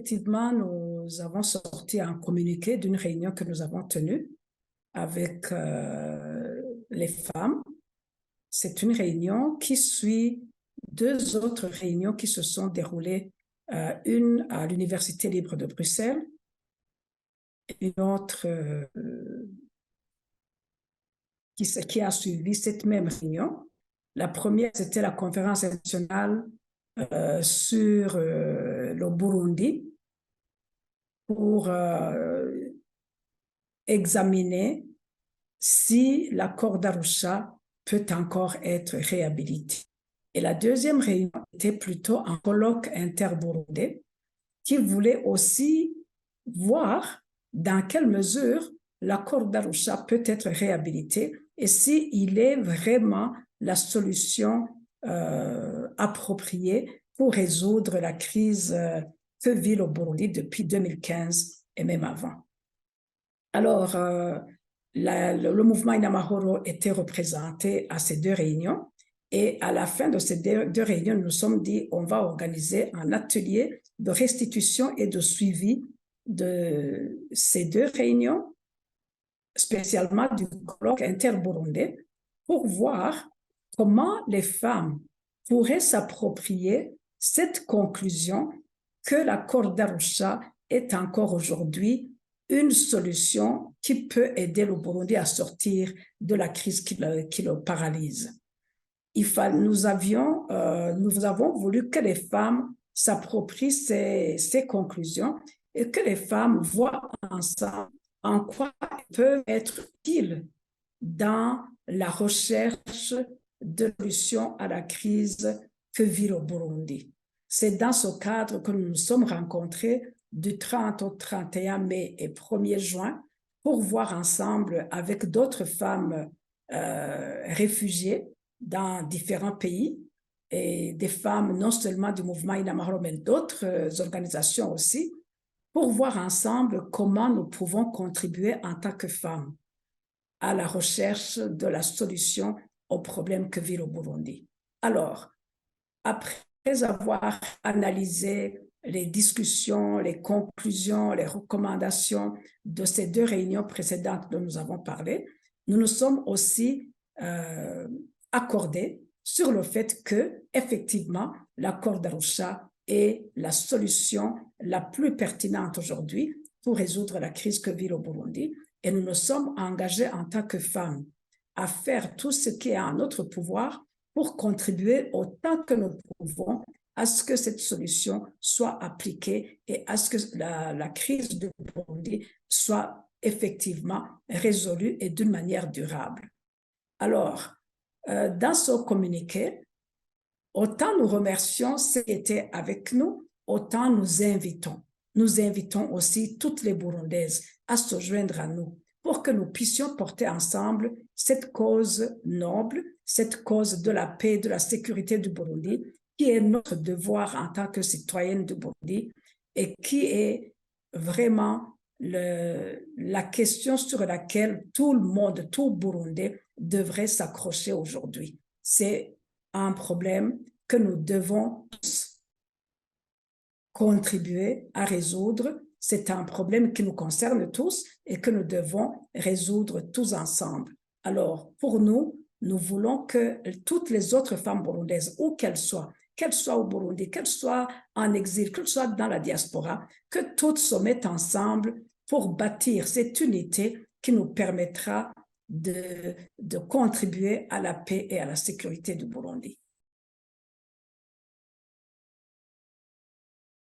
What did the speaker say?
effectivement, nous avons sorti un communiqué d'une réunion que nous avons tenue avec les femmes. C'est une réunion qui suit deux autres réunions qui se sont déroulées, une à l'Université libre de Bruxelles, et une autre qui a suivi cette même réunion. La première, c'était la conférence nationale sur le Burundi pour examiner si l'accord d'Arusha peut encore être réhabilité. Et la deuxième réunion était plutôt un colloque interburundais qui voulait aussi voir dans quelle mesure l'accord d'Arusha peut être réhabilité et s'il est vraiment la solution appropriée pour résoudre la crise que vit le Burundi depuis 2015 et même avant. Alors, le mouvement Inamahoro était représenté à ces deux réunions et à la fin de ces deux réunions, nous nous sommes dit on va organiser un atelier de restitution et de suivi de ces deux réunions, spécialement du colloque interburundais, pour voir comment les femmes pourraient s'approprier cette conclusion que l'accord d'Arusha est encore aujourd'hui une solution qui peut aider le Burundi à sortir de la crise qui le paralyse. Nous avons voulu que les femmes s'approprient ces conclusions et que les femmes voient ensemble en quoi elles peuvent être utiles dans la recherche de solutions à la crise que vit le Burundi. C'est dans ce cadre que nous nous sommes rencontrés du 30 au 31 mai et 1er juin pour voir ensemble avec d'autres femmes réfugiées dans différents pays et des femmes non seulement du mouvement Inamahoro mais d'autres organisations aussi, pour voir ensemble comment nous pouvons contribuer en tant que femmes à la recherche de la solution aux problèmes que vit le Burundi. Alors, après avoir analysé les discussions, les conclusions, les recommandations de ces deux réunions précédentes dont nous avons parlé, nous nous sommes aussi accordés sur le fait que, effectivement, l'accord d'Arusha est la solution la plus pertinente aujourd'hui pour résoudre la crise que vit le Burundi. Et nous nous sommes engagés en tant que femmes à faire tout ce qui est en notre pouvoir pour contribuer autant que nous pouvons à ce que cette solution soit appliquée et à ce que la crise du Burundi soit effectivement résolue et d'une manière durable. Alors, dans ce communiqué, autant nous remercions ceux qui étaient avec nous, autant nous invitons. Nous invitons aussi toutes les Burundaises à se joindre à nous pour que nous puissions porter ensemble cette cause noble, cette cause de la paix, de la sécurité du Burundi, qui est notre devoir en tant que citoyenne du Burundi et qui est vraiment la question sur laquelle tout le monde, tout Burundais devrait s'accrocher aujourd'hui. C'est un problème que nous devons tous contribuer à résoudre. C'est un problème qui nous concerne tous et que nous devons résoudre tous ensemble. Alors, pour nous, nous voulons que toutes les autres femmes burundaises, où qu'elles soient au Burundi, qu'elles soient en exil, qu'elles soient dans la diaspora, que toutes se mettent ensemble pour bâtir cette unité qui nous permettra de contribuer à la paix et à la sécurité du Burundi.